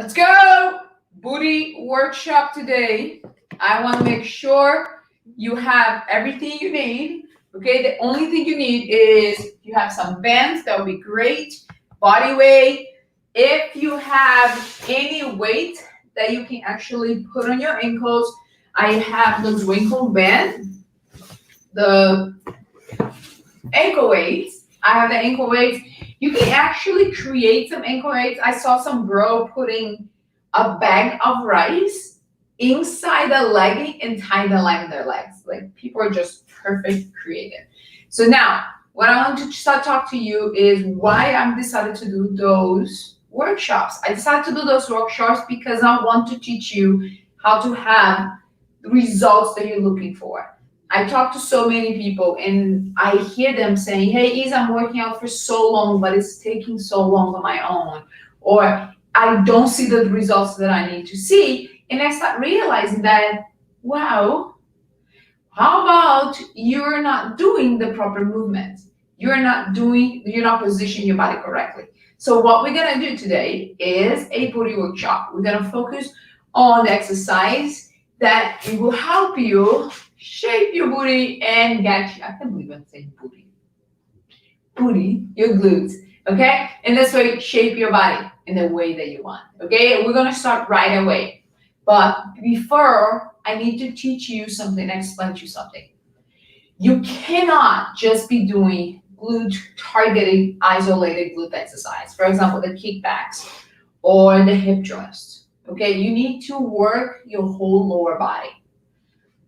Let's go! Booty workshop today. I want to make sure you have everything you need. Okay, the only thing you need is you have some bands, that would be great. Body weight. If you have any weight that you can actually put on your ankles, I have those ankle bands, the ankle weights. I have the ankle weights. You can actually create some ankle weights. I saw some girl putting a bag of rice inside the legging and tying the leg in their legs. Like, people are just perfect creative. So now, what I want to start talk to you is why I'm decided to do those workshops. I decided to do those workshops because I want to teach you how to have the results that you're looking for. I talk to so many people and I hear them saying, hey, Isa, I'm working out for so long, but it's taking so long on my own. Or I don't see the results that I need to see. And I start realizing that, wow, how about you're not doing the proper movements? You're not positioning your body correctly. So what we're gonna do today is a booty workshop. We're gonna focus on the exercise that it will help you shape your booty and get you, I can't believe I'm saying booty. Booty, your glutes, okay? And this way, shape your body in the way that you want, okay? We're gonna start right away. But before, I need to teach you something, explain to you something. You cannot just be doing glute targeted, isolated glute exercise. For example, the kickbacks or the hip thrusts, okay? You need to work your whole lower body.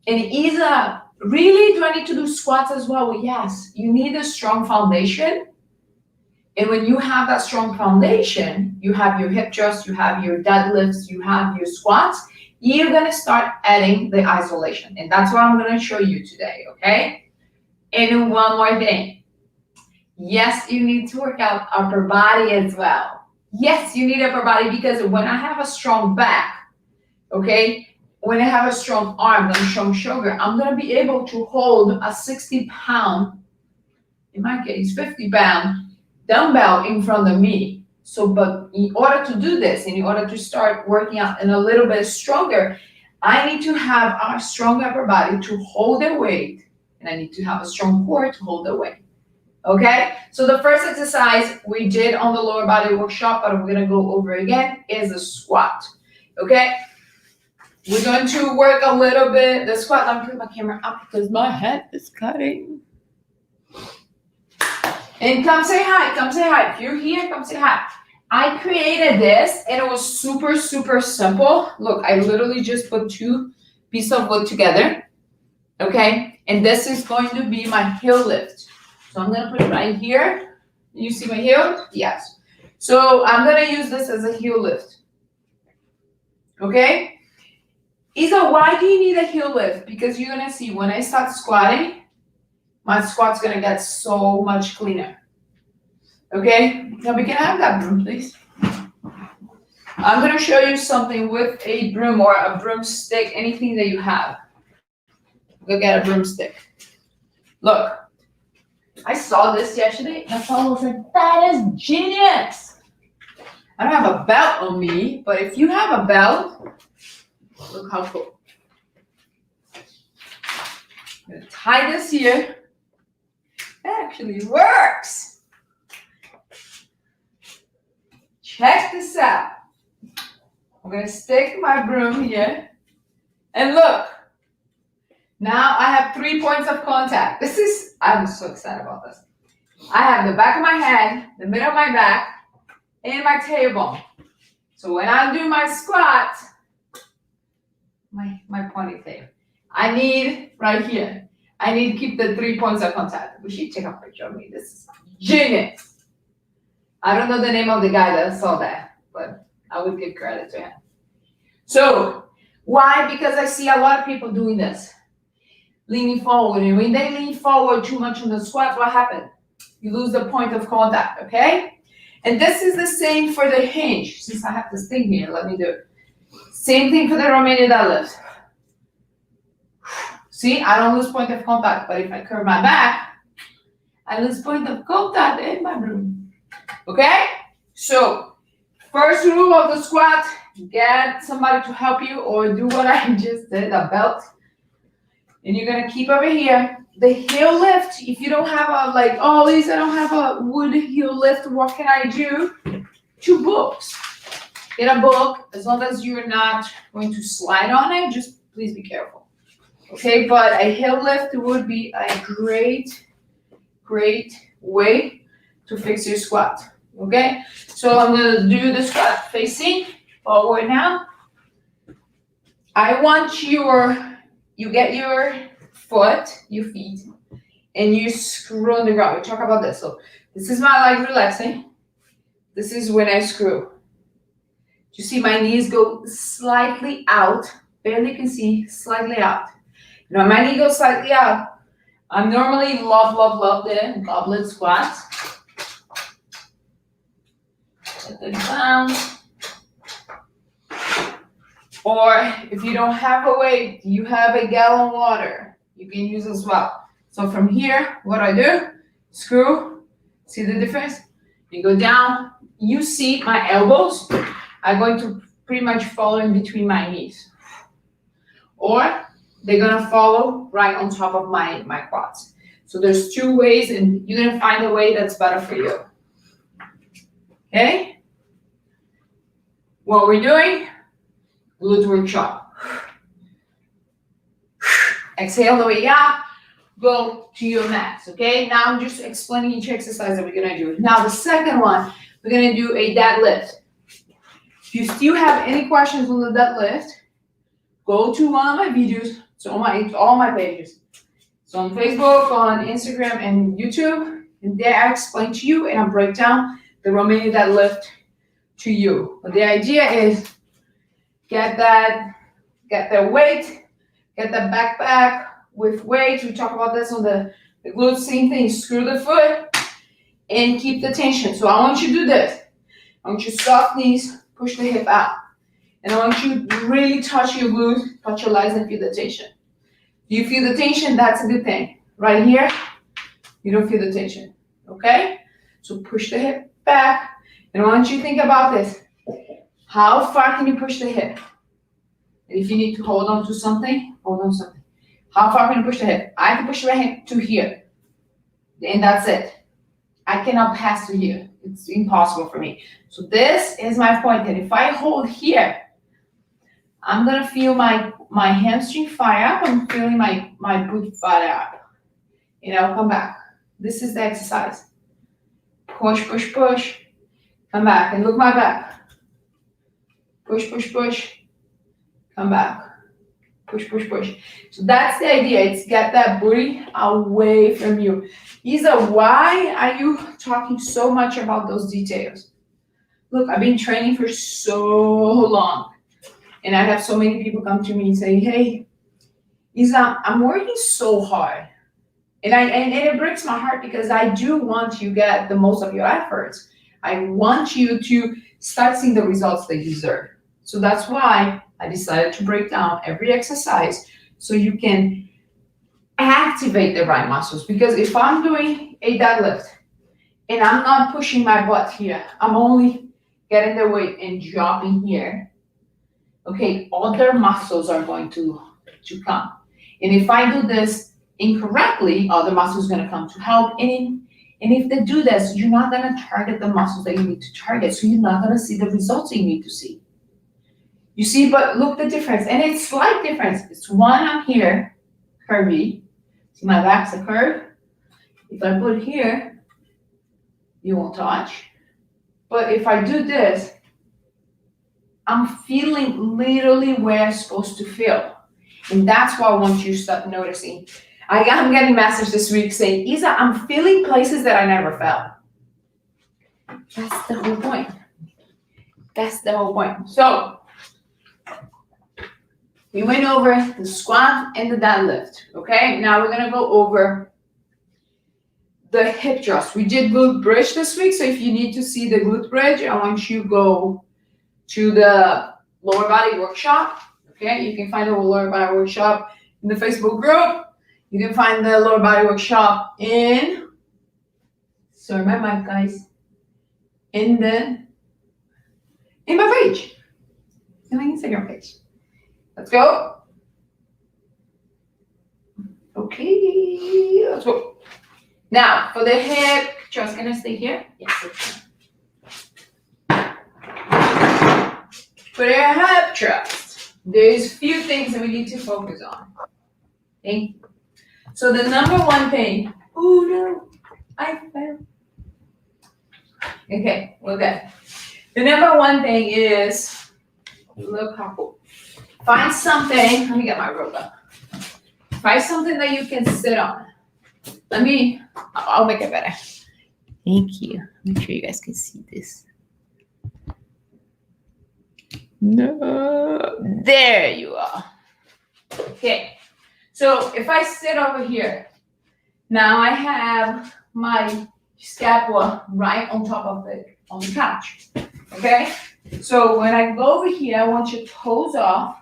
And Isa, really, do I need to do squats as well? Well, yes, you need a strong foundation. And when you have that strong foundation, you have your hip thrust, you have your deadlifts, you have your squats, you're gonna start adding the isolation. And that's what I'm gonna show you today, okay? And one more thing. Yes, you need to work out upper body as well. Yes, you need upper body because when I have a strong back, okay, when I have a strong arm and a strong shoulder, I'm gonna be able to hold a 60-pound, in my case, 50-pound dumbbell in front of me. So, but in order to do this, and in order to start working out and a little bit stronger, I need to have a strong upper body to hold the weight, and I need to have a strong core to hold the weight. Okay? So the first exercise we did on the lower body workshop, but we're gonna go over again, is a squat. Okay? We're going to work a little bit the squat. I'm putting my camera up because my head is cutting. And come say hi, come say hi. If you're here, come say hi. I created this and it was super, super simple. Look, I literally just put two pieces of wood together. Okay? And this is going to be my heel lift. So I'm gonna put it right here. You see my heel? Yes. So I'm gonna use this as a heel lift. Okay? Isa, why do you need a heel lift? Because you're gonna see when I start squatting, my squat's gonna get so much cleaner. Okay? Now we can have that broom, please. I'm gonna show you something with a broom or a broomstick, anything that you have. Go get a broomstick. Look, I saw this yesterday and I was like, that is genius. I don't have a belt on me, but if you have a belt, look how cool. I'm gonna tie this here. It actually works. Check this out. I'm gonna stick my broom here. And look, now I have 3 points of contact. I'm so excited about this. I have the back of my head, the middle of my back, and my tailbone. So when I do my squat, my ponytail, I need right here. I need to keep the 3 points of contact. We should take a picture of me. This is genius. I don't know the name of the guy that saw that, but I would give credit to him. So why? Because I see a lot of people doing this, leaning forward. And when they lean forward too much on the squat, what happens? You lose the point of contact, okay? And this is the same for the hinge. Since I have this thing here, let me do it. Same thing for the Romanian deadlift. See, I don't lose point of contact, but if I curve my back, I lose point of contact in my broom. Okay? So, first rule of the squat, get somebody to help you or do what I just did, a belt. And you're gonna keep over here. The heel lift, if you don't have a, like, oh, Lisa, I don't have a wood heel lift, what can I do? 2 books. Get a book, as long as you're not going to slide on it, just please be careful. Okay, but a heel lift would be a great way to fix your squat. Okay, so I'm gonna do the squat facing forward now. I want you get your feet, and you screw on the ground. We talk about this. So this is my leg relaxing. This is when I screw. You see my knees go slightly out. Barely can see, slightly out. Now my knee goes slightly out. I normally love the goblet squats. Set them down. Or if you don't have a weight, you have a gallon water, you can use as well. So from here, what I do, screw, see the difference? You go down, you see my elbows are going to pretty much follow in between my knees. Or they're gonna follow right on top of my quads. So there's 2 ways, and you're gonna find a way that's better for you. Okay? What we're doing, Glutes Workshop. Exhale the way up, go to your max, okay? Now I'm just explaining each exercise that we're gonna do. Now the second one, we're gonna do a deadlift. If you still have any questions on the deadlift, go to one of my videos. It's on all my pages. So on Facebook, on Instagram, and YouTube, and there I explain to you and I break down the Romanian deadlift to you. But the idea is get the weight, get the backpack with weight. We talk about this on the glutes, same thing. Screw the foot and keep the tension. So I want you to do this. I want you to soft knees, push the hip out. And I want you to really touch your glutes, touch your legs, and feel the tension. Do you feel the tension? That's a good thing. Right here, you don't feel the tension, okay? So push the hip back. And I want you to think about this. How far can you push the hip? And if you need to hold on to something, hold on to something. How far can you push the hip? I can push my hip to here. And that's it. I cannot pass to here. It's impossible for me. So this is my point. And if I hold here, I'm gonna feel my hamstring fire up. I'm feeling my boot fire up. And I'll come back. This is the exercise. Push, push, push. Come back and look my back. Push, push, push. Come back. Push, push, push. So that's the idea. It's get that booty away from you. Isa, why are you talking so much about those details? Look, I've been training for so long. And I have so many people come to me and say, hey, Isa, I'm working so hard. And it breaks my heart because I do want you to get the most of your efforts. I want you to start seeing the results that you deserve. So that's why I decided to break down every exercise so you can activate the right muscles. Because if I'm doing a deadlift and I'm not pushing my butt here, I'm only getting the weight and dropping here, okay, other muscles are going to come. And if I do this incorrectly, other muscles are going to come to help. And if they do this, you're not going to target the muscles that you need to target. So you're not going to see the results you need to see. You see, but look the difference. And it's slight difference. It's one up here, curvy. See, my back's a curve. If I put here, you won't touch. But if I do this, I'm feeling literally where I'm supposed to feel. And that's why I want you to start noticing. I'm getting messages this week saying, Isa, I'm feeling places that I never felt. That's the whole point. That's the whole point. So, we went over the squat and the deadlift, okay? Now we're gonna go over the hip thrust. We did glute bridge this week, so if you need to see the glute bridge, I want you to go to the lower body workshop, okay? You can find the lower body workshop in the Facebook group. You can find the lower body workshop in, sorry, my mic, guys, in my page. to my Instagram page. Let's go. Okay, let's go. Now, for the hip thrust, can I stay here? Yes, okay. For the hip thrust, there's a few things that we need to focus on. Okay? So the number one thing, oh no, I fell. Okay, we're good. The number one thing is, look how cool. Find something, let me get my rope up. Find something that you can sit on. I'll make it better. Thank you. Make sure you guys can see this. No, there you are. Okay, so if I sit over here, now I have my scapula right on top of it, on the couch, okay? So when I go over here, I want your toes off,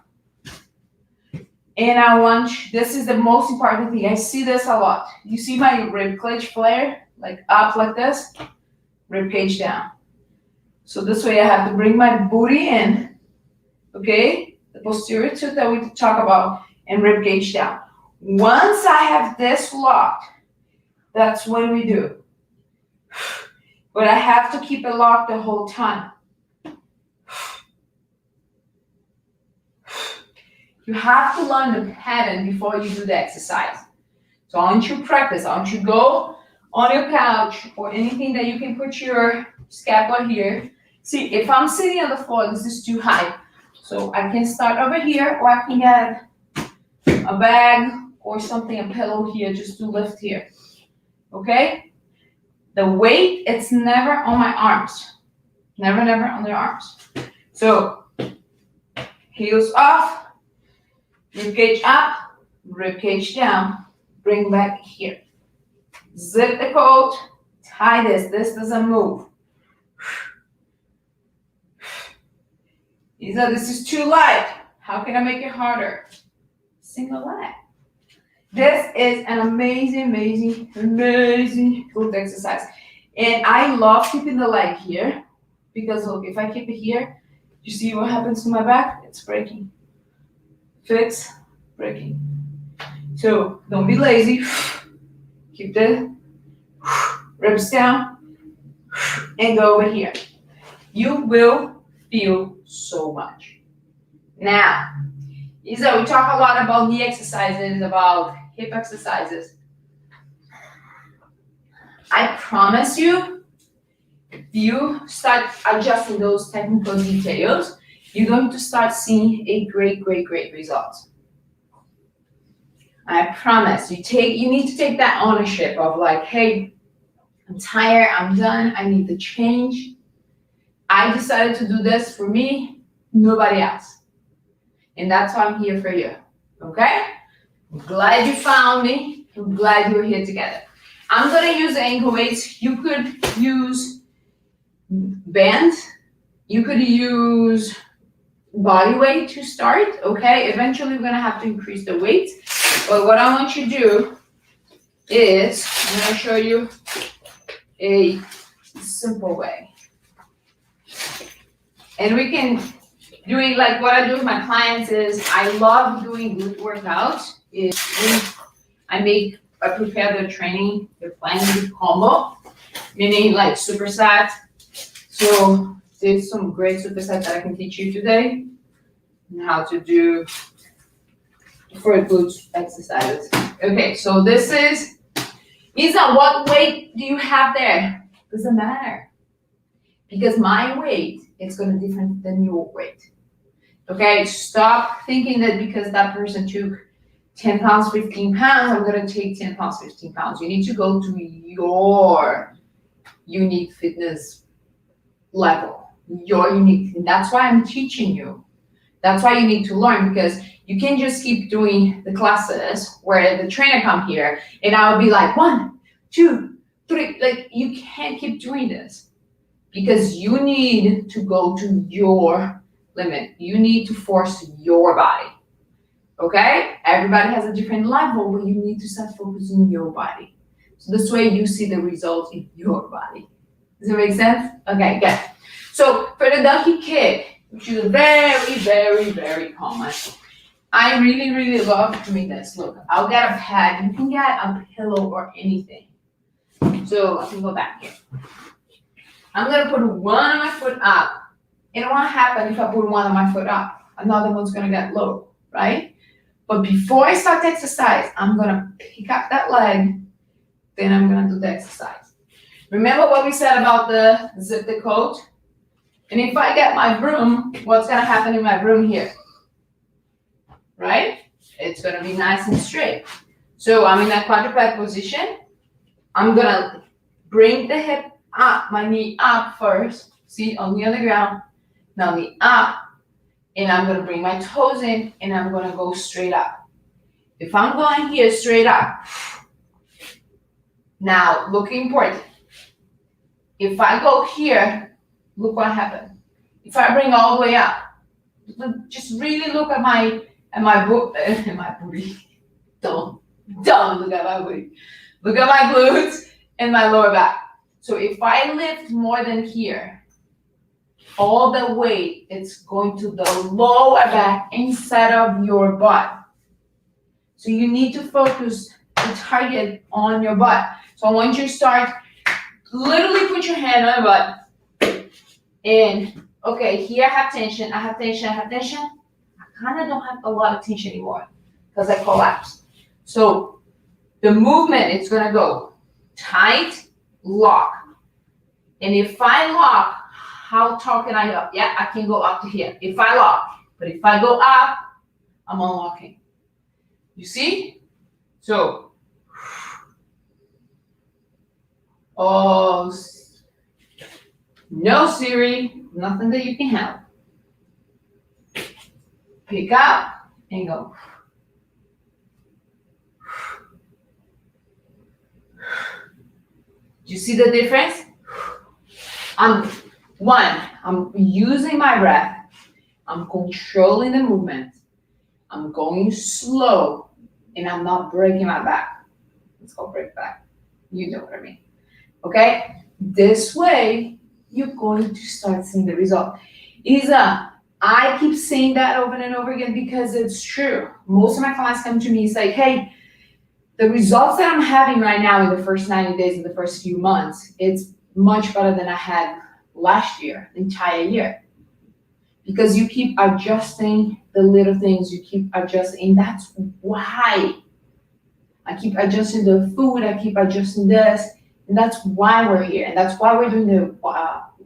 and I want, this is the most important thing. I see this a lot. You see my rib cage flare, like up like this, rib cage down. So this way I have to bring my booty in, okay? The posterior tooth that we talk about, and rib cage down. Once I have this locked, that's when we do. But I have to keep it locked the whole time. You have to learn the pattern before you do the exercise. So I want you to practice. I want you to go on your couch or anything that you can put your scapula here. See, if I'm sitting on the floor, this is too high. So I can start over here, or I can get a bag or something, a pillow here, just to lift here. Okay? The weight, it's never on my arms. Never, never on the arms. So, heels off, rib cage up, rib cage down, bring back here. Zip the coat, tie this doesn't move. Isa, this is too light. How can I make it harder? Single leg. This is an amazing, amazing, amazing glute exercise. And I love keeping the leg here because look, if I keep it here, you see what happens to my back? It's breaking. Fix, breaking. So don't be lazy. Keep the ribs down and go over here. You will feel so much. Now, Isa, we talk a lot about knee exercises, about hip exercises. I promise you, if you start adjusting those technical details, you're going to start seeing a great, great, great result. I promise. You need to take that ownership of like, hey, I'm tired, I'm done, I need to change. I decided to do this for me, nobody else. And that's why I'm here for you, okay? I'm glad you found me. I'm glad we're here together. I'm gonna use ankle weights. You could use bands. You could use body weight to start, okay? Eventually we're gonna have to increase the weight. But what I want you to do is, I'm gonna show you a simple way. And we can doing like what I do with my clients is I love doing glute workouts. I prepare the training, the planning combo, meaning like superset. So there's some great supersets that I can teach you today and how to do for glutes exercises. Okay, so this is, Isa, what weight do you have there? Doesn't matter. Because my weight is going to be different than your weight. Okay, stop thinking that because that person took 10 pounds, 15 pounds, I'm going to take 10 pounds, 15 pounds. You need to go to your unique fitness level, your unique, and that's why I'm teaching you. That's why you need to learn, because you can't just keep doing the classes where the trainer come here and I'll be like 1, 2, 3, like you can't keep doing this because you need to go to your limit. You need to force your body. Okay? Everybody has a different level, but you need to start focusing on your body. So this way you see the result in your body. Does it make sense? Okay, good. So for the Ducky Kick, which is very, very, very common. I really, really love doing this. Look, I'll get a pad. You can get a pillow or anything. So let me go back here. I'm gonna put one of my foot up. And what happens if I put one of my foot up? Another one's gonna get low, right? But before I start the exercise, I'm gonna pick up that leg, then I'm gonna do the exercise. Remember what we said about the zip the coat? And if I get my broom, what's gonna happen in my broom here? Right? It's gonna be nice and straight. So I'm in that quadruped position. I'm gonna bring the hip up, my knee up first. See, only on the ground. Now knee up, and I'm gonna bring my toes in, and I'm gonna go straight up. If I'm going here straight up, now look important. If I go here, look what happened. If I bring all the way up, just really look at my booty. Don't look at my booty. Look at my glutes and my lower back. So if I lift more than here, all the weight, it's going to the lower back instead of your butt. So you need to focus the target on your butt. So I want you to start, literally put your hand on your butt. And okay, here I have tension, I have tension, I have tension. I kind of don't have a lot of tension anymore because I collapsed. So the movement, it's gonna go tight, lock. And if I lock, how tall can I go? Yeah, I can go up to here if I lock. But if I go up, I'm unlocking. You see? So, oh, no Siri, nothing that you can help. Pick up and go. Do you see the difference? I'm using my breath. I'm controlling the movement. I'm going slow, and I'm not breaking my back. It's called break back. You know what I mean. Okay? This way, you're going to start seeing the result. Isa, I keep saying that over and over again because it's true. Most of my clients come to me and say, hey, the results that I'm having right now in the first 90 days, in the first few months, it's much better than I had last year, the entire year. Because you keep adjusting the little things, you keep adjusting. That's why I keep adjusting the food, I keep adjusting this, and that's why we're here. And that's why we're doing the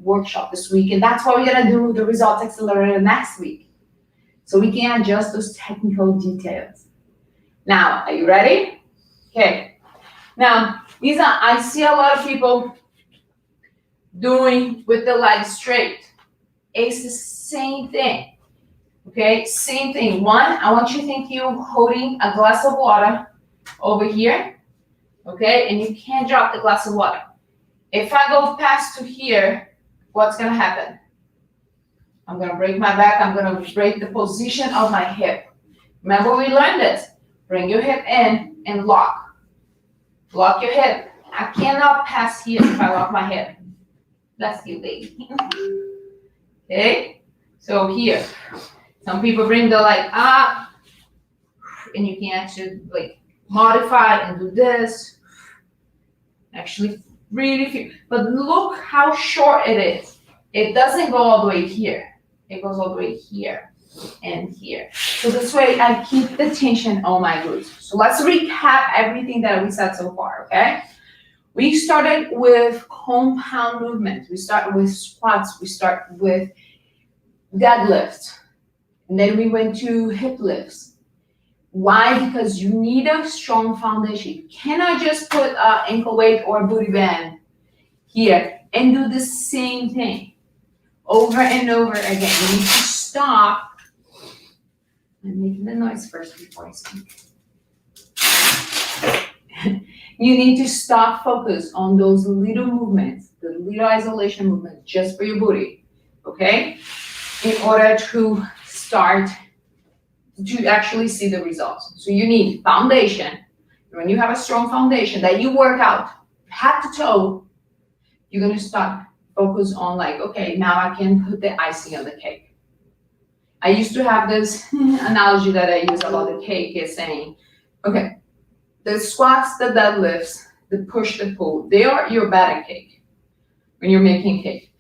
workshop this week. And that's why we're gonna do the Results Accelerator next week. So we can adjust those technical details. Now, are you ready? Okay. Now, Isa, I see a lot of people doing with the legs straight. It's the same thing. Okay, same thing. One, I want you to think you holding a glass of water over here. Okay, and you can't drop the glass of water. If I go past to here, what's gonna happen? I'm gonna break my back. I'm gonna break the position of my hip. Remember we learned this. Bring your hip in and lock. Lock your hip. I cannot pass here if I lock my hip. Bless you, baby. Okay, so here. Some people bring the leg up, and you can actually like modify and do this. Actually, really feel. But look how short it is. It doesn't go all the way here. It goes all the way here and here. So this way I keep the tension on my glutes. So let's recap everything that we said so far, okay? We started with compound movement. We start with squats. We start with deadlifts. And then we went to hip lifts. Why? Because you need a strong foundation. You cannot just put an ankle weight or booty band here and do the same thing over and over again. You need to stop. I'm making the noise first before I speak. You need to stop focus on those little movements, the little isolation movements just for your booty, okay? In order to start to actually see the results. So you need foundation. When you have a strong foundation that you work out head to toe, you're gonna start focus on like, okay, now I can put the icing on the cake. I used to have this analogy that I use about the cake is saying, okay, the squats, the deadlifts, the push, the pull, they are your batter cake when you're making cake.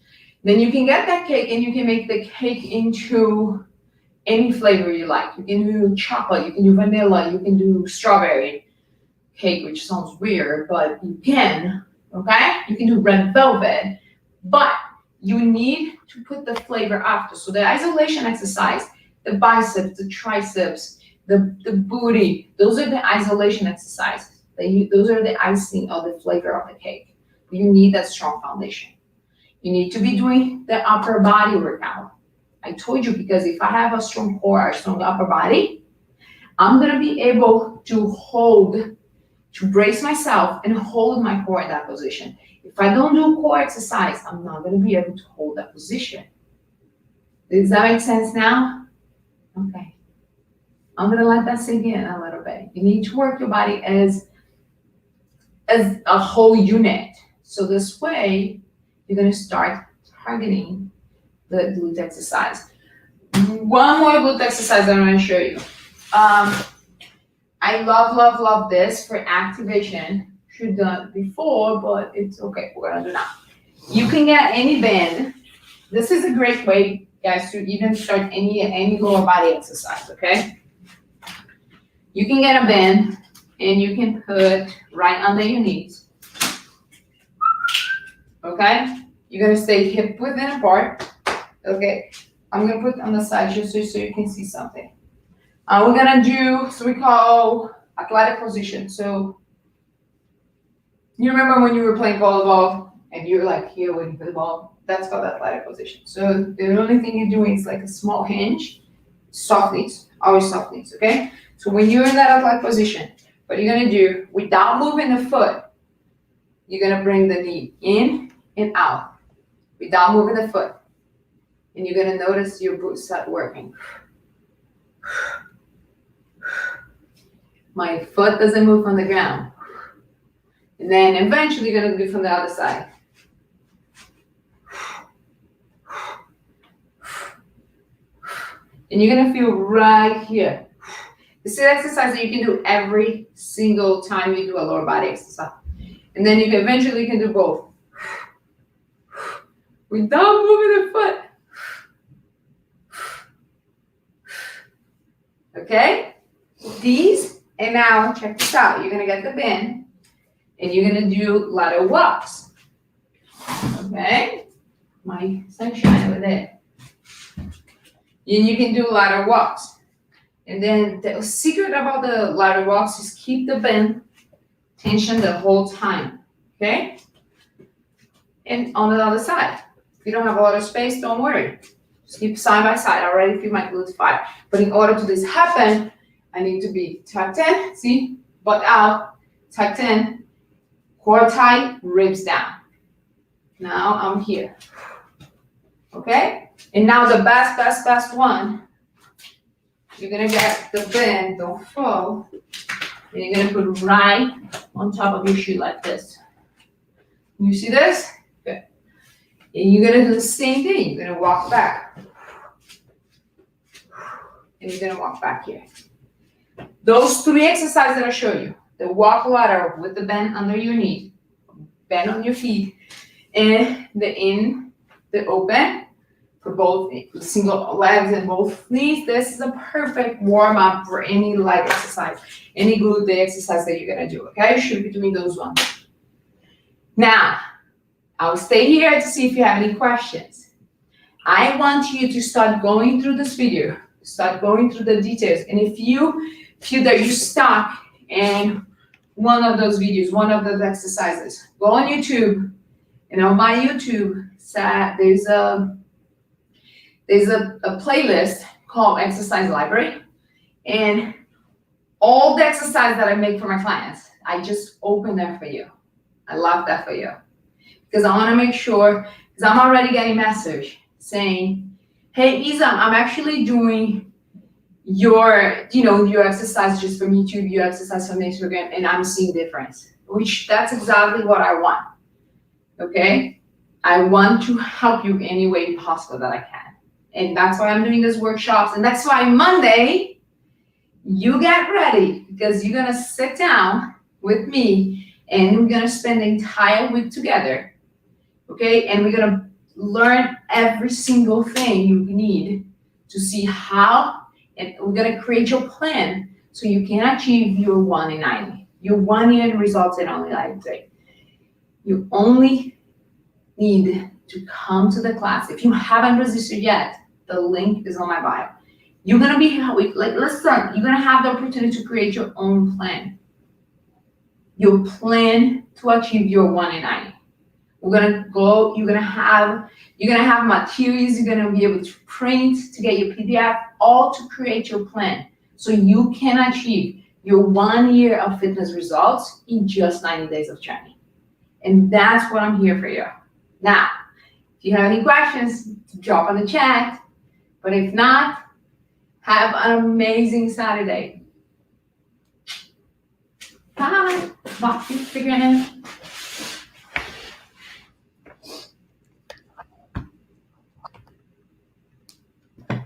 Then you can get that cake and you can make the cake into any flavor you like. You can do chocolate, you can do vanilla, you can do strawberry cake, which sounds weird, but you can, okay? You can do red velvet, but you need to put the flavor after. So the isolation exercise, the biceps, the triceps, the booty, those are the isolation exercises. Those are the icing of the flavor of the cake. You need that strong foundation. You need to be doing the upper body workout. I told you, because if I have a strong core, a strong upper body, I'm gonna be able to hold, to brace myself and hold my core in that position. If I don't do core exercise, I'm not gonna be able to hold that position. Does that make sense now? Okay. I'm gonna let that sink in a little bit. You need to work your body as a whole unit. So this way, you're gonna start targeting the glute exercise. One more glute exercise I'm gonna show you. I love this for activation. Should have done it before, but it's okay, we're gonna do now. You can get any band. This is a great way, guys, to even start any lower body exercise, okay? You can get a band and you can put right under your knees. Okay? You're gonna stay hip width apart. Okay, I'm gonna put on the side just so you can see something. We're gonna do, so we call athletic position. So you remember when you were playing volleyball and you were like here waiting for the ball? That's called athletic position. So the only thing you're doing is like a small hinge, soft knees, always soft knees, okay? So when you're in that athletic position, what you're gonna do, without moving the foot, you're gonna bring the knee in and out, without moving the foot. And you're gonna notice your glutes start working. My foot doesn't move from the ground. And then eventually you're gonna do it from the other side. And you're gonna feel right here. This is an exercise that you can do every single time you do a lower body exercise. And then you can eventually do both. Without moving the foot. Okay? These, and now check this out. You're gonna get the band and you're gonna do ladder walks. Okay? My sunshine over there. And you can do ladder walks. And then the secret about the ladder walks is keep the band tension the whole time. Okay? And on the other side. If you don't have a lot of space, don't worry. Just keep side by side. I already feel my glutes fire. But in order to this happen, I need to be tucked in, see? Butt out, tucked in, core tight, ribs down. Now I'm here. Okay? And now the best one. You're gonna get the band, don't fall. And you're gonna put right on top of your shoe like this. You see this? Good. And you're gonna do the same thing. You're gonna walk back. And you're gonna walk back here. Those three exercises that I show you, the walk ladder with the band under your knee, bend on your feet, and the open for both single legs and both knees. This is a perfect warm-up for any leg exercise, any glute exercise that you're gonna do, okay? You should be doing those ones. Now, I'll stay here to see if you have any questions. I want you to start going through this video, start going through the details, and if you feel that you're stuck in one of those videos, one of those exercises, go on YouTube, and on my YouTube, there's a playlist called Exercise Library, and all the exercise that I make for my clients, I just open there for you. I love that for you. Because I want to make sure, because I'm already getting message saying, hey, Isa, I'm actually doing your exercise just from YouTube, your exercise from Instagram, and I'm seeing difference, which that's exactly what I want, okay? I want to help you any way possible that I can. And that's why I'm doing these workshops. And that's why Monday, you get ready, because you're gonna sit down with me and we're gonna spend the entire week together. Okay, and we're gonna learn every single thing you need to see how, and we're gonna create your plan so you can achieve your 1 in 90, your 1 year results in only 90 days. You only need to come to the class. If you haven't registered yet, the link is on my bio. You're gonna be like, listen, you're gonna have the opportunity to create your own plan. Your plan to achieve your 1 in 90. We're gonna go, you're gonna have materials, you're gonna be able to print, to get your PDF, all to create your plan. So you can achieve your 1 year of fitness results in just 90 days of training. And that's what I'm here for you. Now, if you have any questions, drop on the chat. But if not, have an amazing Saturday. Bye. Bye. Figure it out.